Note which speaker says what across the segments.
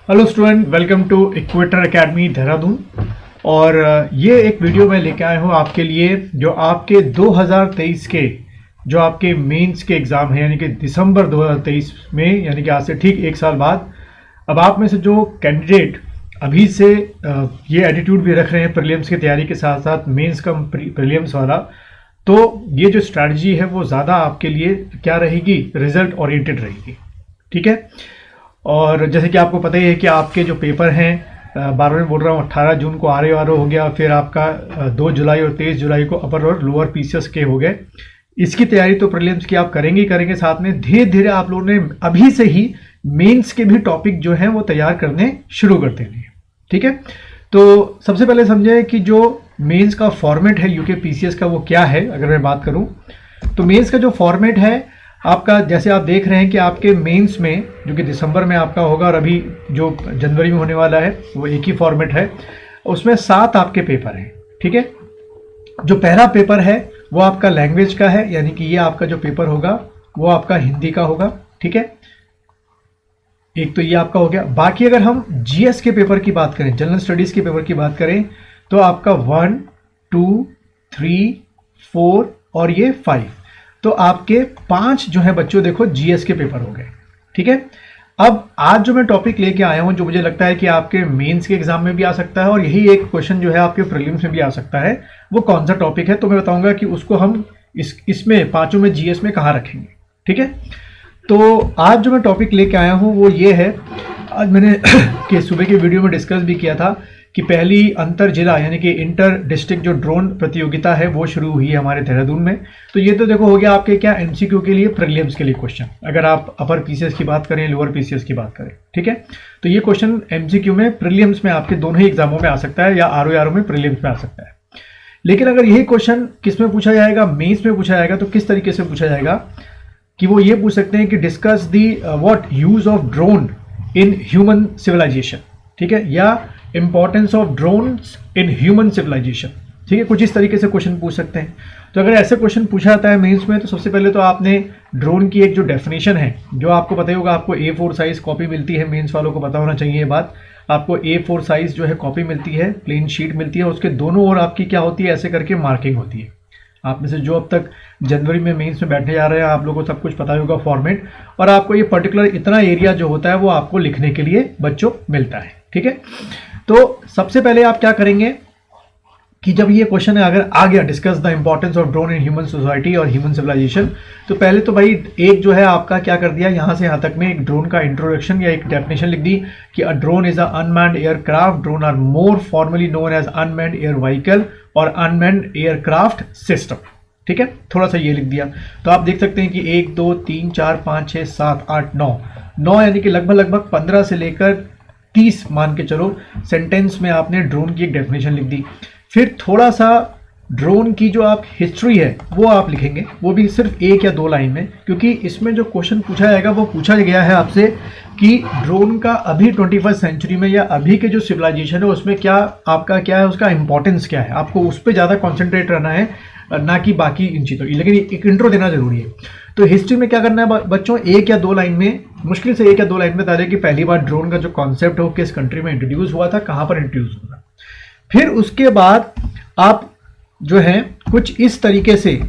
Speaker 1: Hello student, welcome to Equator academy Dehradun. और ये एक वीडियो मैं लेके आया हूँ आपके लिए जो आपके 2023 के जो आपके मेंस के एग्ज़ाम है, यानी कि दिसंबर 2023 में, यानी कि आज से ठीक एक साल बाद। अब आप में से जो कैंडिडेट अभी से ये एटीट्यूड भी रख रहे हैं प्रीलिम्स की तैयारी के साथ साथ मेंस का प्रीलिम्स वाला, तो ये जो स्ट्रैटेजी है वो ज़्यादा आपके लिए क्या रहेगी, रिजल्ट ओरिएंटेड रहेगी। ठीक है। और जैसे कि आपको पता ही है कि आपके जो पेपर हैं 12 में बोल रहा हूँ 18 जून को आर हो गया, फिर आपका 2 जुलाई और 23 जुलाई को अपर और लोअर पीसीएस के हो गए। इसकी तैयारी तो प्रीलिम्स की आप करेंगे ही करेंगे, साथ में धीरे धीरे आप लोगों ने अभी से ही मेंस के भी टॉपिक जो हैं वो तैयार करने शुरू कर देने हैं। ठीक है। तो सबसे पहले समझे कि जो मेंस का फॉर्मेट है यूके पीसीएस का वो क्या है। अगर मैं बात करूं तो मेंस का जो फॉर्मेट है आपका, जैसे आप देख रहे हैं कि आपके मेंस में जो कि दिसंबर में आपका होगा और अभी जो जनवरी में होने वाला है वो एक ही फॉर्मेट है। उसमें 7 आपके पेपर हैं। ठीक है। जो पहला पेपर है वो आपका लैंग्वेज का है, यानी कि ये आपका जो पेपर होगा वो आपका हिंदी का होगा। ठीक है। एक तो ये आपका हो गया। बाकी अगर हम जीएस के पेपर की बात करें, जनरल स्टडीज के पेपर की बात करें, तो आपका 1, 2, 3, 4 और ये 5, तो आपके 5 जो है बच्चों देखो जीएस के पेपर हो गए। ठीक है। अब आज जो मैं टॉपिक लेके आया हूं, जो मुझे लगता है कि आपके मेंस के एग्जाम में भी आ सकता है और यही एक क्वेश्चन जो है आपके प्रीलिम्स में भी आ सकता है, वो कौन सा टॉपिक है, तो मैं बताऊंगा कि उसको हम इसमें 5 में जीएस में कहाँ रखेंगे। ठीक है। तो आज जो मैं टॉपिक लेके आया हूँ वो ये है, आज मैंने कि सुबह की वीडियो में डिस्कस भी किया था कि पहली अंतर जिला यानी कि इंटर डिस्ट्रिक्ट जो ड्रोन प्रतियोगिता है वो शुरू हुई है हमारे देहरादून में। तो ये तो देखो हो गया आपके क्या एमसीक्यू के लिए, प्रीलिम्स के लिए क्वेश्चन, अगर आप अपर पीसीएस की बात करें, लोअर पीसीएस की बात करें। ठीक है। तो ये क्वेश्चन एमसीक्यू में, प्रीलिम्स में आपके दोनों ही एग्जामों में आ सकता है, या आरओ में प्रीलिम्स में आ सकता है। लेकिन अगर यही क्वेश्चन किस में पूछा जाएगा, मेंस में पूछा जाएगा, तो किस तरीके से पूछा जाएगा कि वो ये पूछ सकते हैं कि discuss the what use of drone in human civilization. ठीक है। या importance of drones in human civilization. ठीक है। कुछ इस तरीके से क्वेश्चन पूछ सकते हैं। तो अगर ऐसे क्वेश्चन पूछा जाता है मेंस में, तो सबसे पहले तो आपने ड्रोन की एक जो डेफिनेशन है, जो आपको पता ही होगा, आपको A4 साइज कॉपी मिलती है, मेंस वालों को पता होना चाहिए ये बात। आपको A4 साइज जो है कॉपी मिलती है, प्लेन शीट मिलती है, उसके दोनों ओर आपकी क्या होती है, ऐसे करके मार्किंग होती है। आप में से जो अब तक जनवरी में मेंस में बैठने जा रहे हैं, आप लोगों को सब कुछ पता होगा फॉर्मेट, और आपको ये पर्टिकुलर इतना एरिया जो होता है वो आपको लिखने के लिए बच्चों मिलता है। ठीक है। तो सबसे पहले आप क्या करेंगे कि जब ये क्वेश्चन है अगर आ गया, discuss the importance of drone in human society और ह्यूमन सिविलाइजेशन, तो पहले तो भाई एक जो है आपका क्या कर दिया, यहां से यहां तक में एक ड्रोन का इंट्रोडक्शन या एक डेफिनेशन लिख दी कि a drone is a unmanned aircraft, drone are more formally known as unmanned air vehicle और अनमैन्ड एयरक्राफ्ट सिस्टम। ठीक है। थोड़ा सा ये लिख दिया, तो आप देख सकते हैं कि 1, 2, 3, 4, 5, 6, 7, 8, 9 यानी कि लगभग 15 से लेकर 30 मान के चलो सेंटेंस में आपने ड्रोन की एक डेफिनेशन लिख दी। फिर थोड़ा सा ड्रोन की जो आप हिस्ट्री है वो आप लिखेंगे, वो भी सिर्फ 1 या 2 लाइन में, क्योंकि इसमें जो क्वेश्चन पूछा जाएगा वो पूछा गया है आपसे कि ड्रोन का अभी 21वीं सेंचुरी में या अभी के जो सिविलाइजेशन है उसमें क्या आपका क्या है, उसका इंपॉर्टेंस क्या है, आपको उस पर ज़्यादा कॉन्सेंट्रेट रहना है, ना कि बाकी इन चीज़ों की। लेकिन एक इंट्रो देना जरूरी है। तो हिस्ट्री में क्या करना है बच्चों, 1 या 2 लाइन में, मुश्किल से 1 या 2 लाइन में बता दें कि पहली बार ड्रोन का जो कॉन्सेप्ट हो किस कंट्री में इंट्रोड्यूस हुआ था, कहाँ पर इंट्रोड्यूस हुआ। फिर उसके बाद आप जो है कुछ इस तरीके से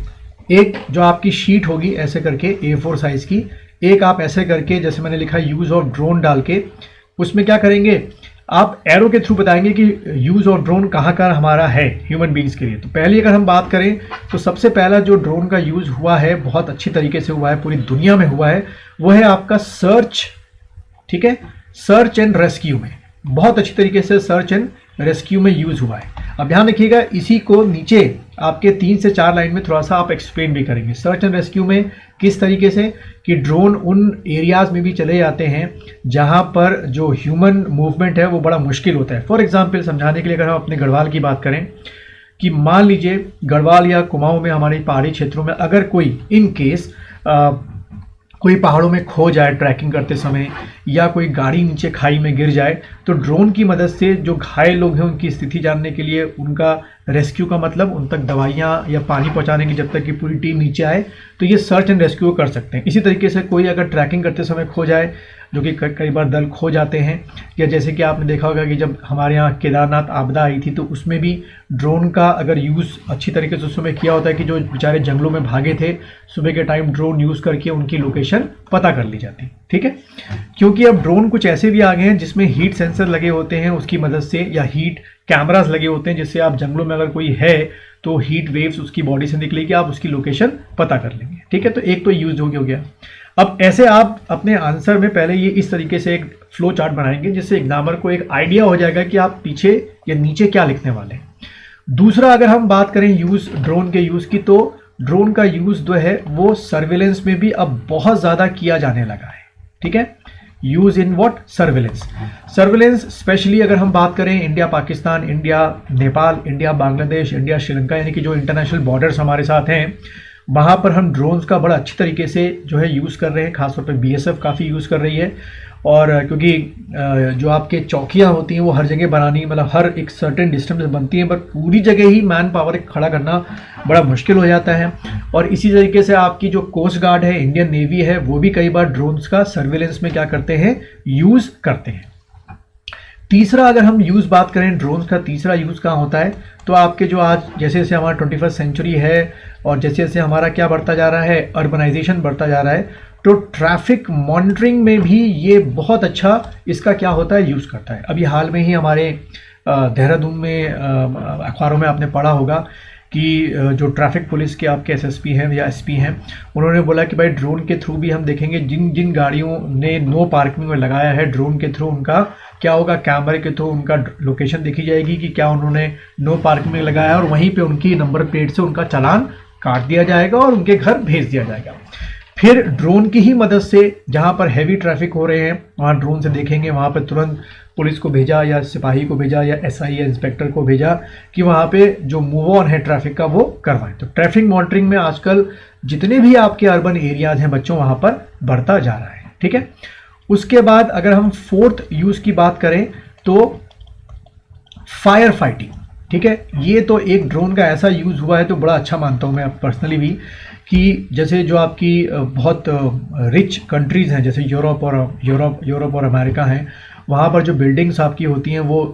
Speaker 1: एक जो आपकी शीट होगी ऐसे करके A4 साइज की, एक आप ऐसे करके जैसे मैंने लिखा यूज ऑफ ड्रोन डाल के, उसमें क्या करेंगे आप एरो के थ्रू बताएंगे कि यूज ऑफ ड्रोन कहाँ का हमारा है ह्यूमन बींग्स के लिए। तो पहले अगर हम बात करें तो सबसे पहला जो ड्रोन का यूज हुआ है, बहुत अच्छी तरीके से हुआ है, पूरी दुनिया में हुआ है, वो है आपका सर्च। ठीक है। सर्च एंड रेस्क्यू में बहुत अच्छी तरीके से सर्च एंड रेस्क्यू में यूज हुआ है। अब ध्यान रखिएगा, इसी को नीचे आपके 3 से 4 लाइन में थोड़ा सा आप एक्सप्लेन भी करेंगे। सर्च एंड रेस्क्यू में किस तरीके से कि ड्रोन उन एरियाज में भी चले जाते हैं जहां पर जो ह्यूमन मूवमेंट है वो बड़ा मुश्किल होता है। फॉर एग्जांपल समझाने के लिए अगर हम अपने गढ़वाल की बात करें कि मान लीजिए गढ़वाल या कुमाऊं में, हमारे पहाड़ी क्षेत्रों में अगर कोई इन केस कोई पहाड़ों में खो जाए ट्रैकिंग करते समय, या कोई गाड़ी नीचे खाई में गिर जाए, तो ड्रोन की मदद से जो घायल लोग हैं उनकी स्थिति जानने के लिए, उनका रेस्क्यू का मतलब उन तक दवाइयाँ या पानी पहुँचाने की, जब तक कि पूरी टीम नीचे आए, तो ये सर्च एंड रेस्क्यू कर सकते हैं। इसी तरीके से कोई अगर ट्रैकिंग करते समय खो जाए, जो कि कई बार दल खो जाते हैं। या जैसे कि आपने देखा होगा कि जब हमारे यहाँ केदारनाथ आपदा आई थी तो उसमें भी ड्रोन का अगर यूज़ अच्छी तरीके से उस समय किया होता है कि जो बेचारे जंगलों में भागे थे सुबह के टाइम ड्रोन यूज़ करके उनकी लोकेशन पता कर ली जाती। ठीक है, क्योंकि अब ड्रोन कुछ ऐसे भी आ गए हैं जिसमें हीट सेंसर लगे होते हैं उसकी मदद से, या हीट कैमरास लगे होते हैं जिससे आप जंगलों में अगर कोई है तो हीट वेव्स उसकी बॉडी से निकलेगी, आप उसकी लोकेशन पता कर लेंगे। ठीक है, तो एक तो यूज हो गया। अब ऐसे आप अपने आंसर में पहले ये इस तरीके से एक फ्लो चार्ट बनाएंगे जिससे एग्जामिनर को एक आइडिया हो जाएगा कि आप पीछे या नीचे क्या लिखने वाले हैं। दूसरा, अगर हम बात करें यूज ड्रोन के यूज की, तो ड्रोन का यूज जो है वो सर्विलेंस में भी अब बहुत ज्यादा किया जाने लगा है। ठीक है, use in what, surveillance. Surveillance specially अगर हम बात करें India Pakistan, India Nepal, India Bangladesh, India Sri Lanka, यानी कि जो इंटरनेशनल बॉर्डर्स हमारे साथ हैं वहाँ पर हम ड्रोन्स का बड़ा अच्छी तरीके से जो है यूज़ कर रहे हैं। खासतौर पर बीएसएफ काफ़ी यूज़ कर रही है, और क्योंकि जो आपके चौकियाँ होती हैं वो हर जगह बनानी, मतलब हर एक सर्टेन डिस्टेंस बनती हैं, बट पूरी जगह ही मैन पावर खड़ा करना बड़ा मुश्किल हो जाता है। और इसी तरीके से आपकी जो कोस्ट गार्ड है, इंडियन नेवी है, वो भी कई बार ड्रोन्स का सर्विलेंस में क्या करते हैं, यूज़ करते हैं। तीसरा, अगर हम यूज़ बात करें ड्रोन्स का, तीसरा यूज़ कहाँ होता है, तो आपके जो आज जैसे जैसे हमारा 21st सेंचुरी है और जैसे जैसे हमारा क्या बढ़ता जा रहा है, अर्बनाइजेशन बढ़ता जा रहा है, तो ट्रैफिक मॉनिटरिंग में भी ये बहुत अच्छा इसका क्या होता है, यूज़ करता है। अभी हाल में ही हमारे देहरादून में अखबारों में आपने पढ़ा होगा कि जो ट्रैफिक पुलिस के आपके एसएसपी हैं या एसपी हैं, उन्होंने बोला कि भाई ड्रोन के थ्रू भी हम देखेंगे जिन जिन गाड़ियों ने नो पार्किंग में लगाया है, ड्रोन के थ्रू उनका क्या होगा, कैमरे के थ्रू उनका लोकेशन देखी जाएगी कि क्या उन्होंने नो पार्किंग में लगाया, और वहीं पे उनकी नंबर प्लेट से उनका चालान काट दिया जाएगा और उनके घर भेज दिया जाएगा। फिर ड्रोन की ही मदद से जहाँ पर हैवी ट्रैफिक हो रहे हैं वहाँ ड्रोन से देखेंगे, वहाँ पर तुरंत पुलिस को भेजा या सिपाही को भेजा या एसआई या इंस्पेक्टर को भेजा कि वहाँ पे जो मूव ऑन है ट्रैफिक का वो करवाएं। तो ट्रैफिक मॉनिटरिंग में आजकल जितने भी आपके अर्बन एरियाज हैं बच्चों, वहाँ पर बढ़ता जा रहा है। ठीक है, उसके बाद अगर हम फोर्थ यूज़ की बात करें तो फायर फाइटिंग। ठीक है, ये तो एक ड्रोन का ऐसा यूज़ हुआ है तो बड़ा अच्छा मानता हूँ मैं पर्सनली भी, कि जैसे जो आपकी बहुत रिच कंट्रीज़ हैं जैसे यूरोप और अमेरिका हैं, वहाँ पर जो बिल्डिंग्स आपकी होती हैं वो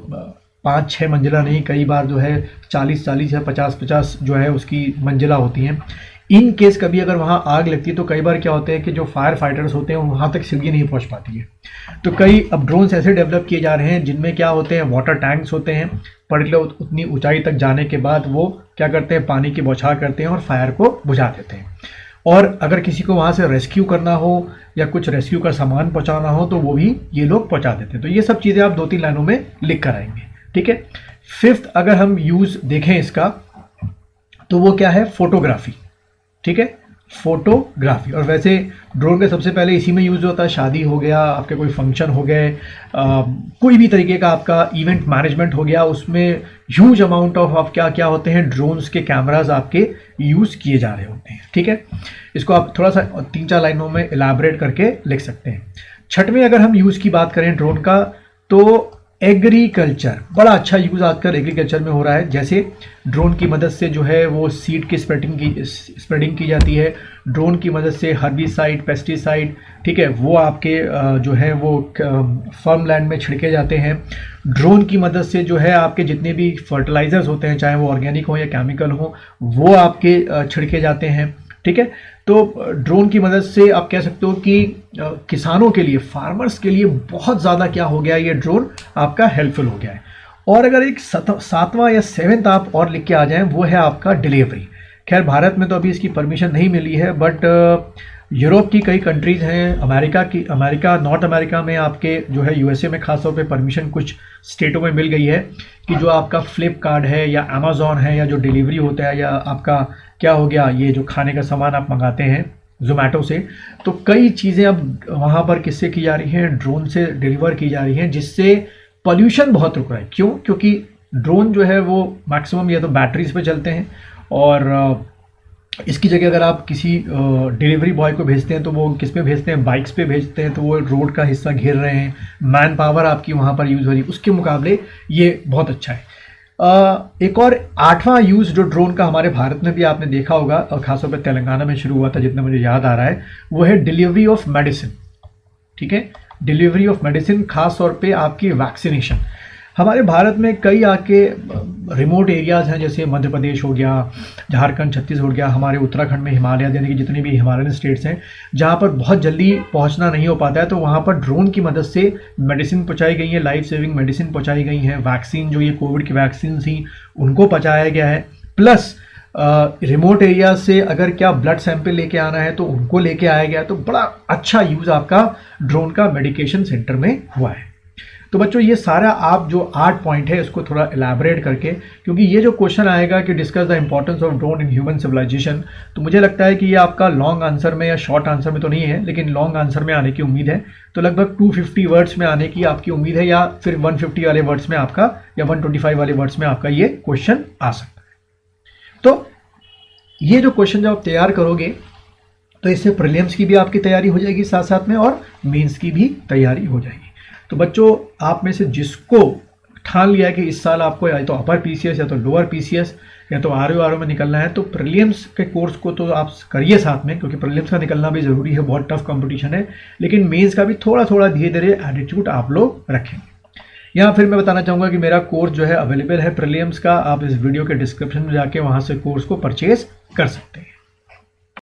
Speaker 1: 5-6 मंजिला नहीं, कई बार जो है 40-40 या 50-50 जो है उसकी मंजिला होती हैं। इन केस कभी अगर वहाँ आग लगती है तो कई बार क्या होता है कि जो फायर फाइटर्स होते हैं वहाँ तक सीढ़ी नहीं पहुँच पाती है। तो कई अब ड्रोन्स ऐसे डेवलप किए जा रहे हैं जिनमें क्या होते हैं, वाटर टैंक्स होते हैं, पर्टिकुलर उतनी ऊंचाई तक जाने के बाद वो क्या करते हैं, पानी की बौछार करते हैं और फायर को बुझा देते हैं। और अगर किसी को वहाँ से रेस्क्यू करना हो या कुछ रेस्क्यू का सामान पहुँचाना हो तो वो भी ये लोग पहुँचा देते हैं। तो ये सब चीज़ें आप 2-3 लाइनों में लिख कर आएंगे। ठीक है, फिफ्थ अगर हम यूज़ देखें इसका तो वो क्या है, फोटोग्राफी। ठीक है, फोटोग्राफी। और वैसे ड्रोन का सबसे पहले इसी में यूज़ होता है, शादी हो गया, आपके कोई फंक्शन हो गए, कोई भी तरीके का आपका इवेंट मैनेजमेंट हो गया, उसमें ह्यूज अमाउंट ऑफ आप क्या होते हैं, ड्रोन्स के कैमराज आपके यूज़ किए जा रहे होते हैं। ठीक है, इसको आप थोड़ा सा 3-4 लाइनों में इलाबरेट करके लिख सकते हैं। छठवें अगर हम यूज़ की बात करें ड्रोन का तो एग्रीकल्चर, बड़ा अच्छा यूज़ आजकल एग्रीकल्चर में हो रहा है। जैसे ड्रोन की मदद से जो है वो सीड की स्प्रेडिंग की जाती है, ड्रोन की मदद से हर्बिसाइड, पेस्टिसाइड, ठीक है, वो आपके जो है वो फर्म लैंड में छिड़के जाते हैं। ड्रोन की मदद से जो है आपके जितने भी फर्टिलाइजर्स होते हैं, चाहे वो ऑर्गेनिक हो या केमिकल हो, वो आपके छिड़के जाते हैं। ठीक है, तो ड्रोन की मदद से आप कह सकते हो कि किसानों के लिए, फार्मर्स के लिए बहुत ज़्यादा क्या हो गया, ये ड्रोन आपका हेल्पफुल हो गया है। और अगर एक 7वां या 7th आप और लिख के आ जाएं, वो है आपका डिलीवरी। खैर भारत में तो अभी इसकी परमिशन नहीं मिली है, बट यूरोप की कई कंट्रीज़ हैं, अमेरिका नॉर्थ अमेरिका में आपके जो है यूएसए में खासतौर पे परमिशन कुछ स्टेटों में मिल गई है कि जो आपका फ्लिपकार्ट है या अमेज़ॉन है या जो डिलीवरी होता है, या आपका क्या हो गया, ये जो खाने का सामान आप मंगाते हैं जोमेटो से, तो कई चीज़ें अब वहाँ पर किससे की जा रही हैं, ड्रोन से डिलीवर की जा रही हैं, जिससे पॉल्यूशन बहुत रुक रहा है। क्यों? क्योंकि ड्रोन जो है वो मैक्सिमम या तो बैटरीज पे चलते हैं, और इसकी जगह अगर आप किसी डिलीवरी बॉय को भेजते हैं तो वो किस पे भेजते हैं, बाइक्स पे भेजते हैं, तो वो रोड का हिस्सा घेर रहे हैं, मैन पावर आपकी वहाँ पर यूज़ हो रही है, उसके मुकाबले ये बहुत अच्छा है। एक और 8वां यूज़ जो ड्रोन का हमारे भारत में भी आपने देखा होगा, और खासतौर पर तेलंगाना में शुरू हुआ था जितना मुझे याद आ रहा है, वो है डिलीवरी ऑफ मेडिसिन। ठीक है, डिलीवरी ऑफ मेडिसिन, खास तौर पे आपकी वैक्सीनेशन। हमारे भारत में कई आके रिमोट एरियाज़ हैं, जैसे मध्य प्रदेश हो गया, झारखंड, छत्तीसगढ़ हो गया, हमारे उत्तराखंड में हिमालय यानी कि जितने भी हिमालयन स्टेट्स हैं जहाँ पर बहुत जल्दी पहुँचना नहीं हो पाता है, तो वहाँ पर ड्रोन की मदद से मेडिसिन पहुँचाई गई है, लाइफ सेविंग मेडिसिन पहुँचाई गई हैं, वैक्सीन जो ये कोविड की वैक्सीन थी उनको पहुँचाया गया है। प्लस रिमोट एरिया से अगर क्या ब्लड सैंपल लेके आना है तो उनको लेके आया गया, तो बड़ा अच्छा यूज़ आपका ड्रोन का मेडिकेशन सेंटर में हुआ है। तो बच्चों ये सारा आप जो 8 पॉइंट है इसको थोड़ा एलैबोरेट करके, क्योंकि ये जो क्वेश्चन आएगा कि discuss the importance of drone in human civilisation, तो मुझे लगता है कि ये आपका लॉन्ग आंसर में या शॉर्ट आंसर में तो नहीं है, लेकिन लॉन्ग आंसर में आने की उम्मीद है। तो लगभग 250 वर्ड्स में आने की आपकी उम्मीद है, या फिर 150 वाले वर्ड्स में आपका, या 125 वाले वर्ड्स में आपका ये क्वेश्चन आ सकता है। तो ये जो क्वेश्चन जब आप तैयार करोगे तो इससे प्रीलिम्स की भी आपकी तैयारी हो जाएगी साथ साथ में, और मेंस की भी तैयारी हो जाएगी। तो बच्चों आप में से जिसको ठान लिया कि इस साल आपको या तो अपर पीसीएस या तो लोअर पीसीएस या तो आरओ में निकलना है, तो प्रीलिम्स के कोर्स को तो आप करिए साथ में, क्योंकि प्रीलिम्स का निकलना भी ज़रूरी है, बहुत टफ कंपटीशन है। लेकिन मेंस का भी थोड़ा थोड़ा धीरे धीरे एटीट्यूड आप लोग रखेंगे। यहाँ फिर मैं बताना चाहूँगा कि मेरा कोर्स जो है अवेलेबल है प्रीलिम्स का, आप इस वीडियो के डिस्क्रिप्शन में जाके वहाँ से कोर्स को परचेज कर सकते हैं।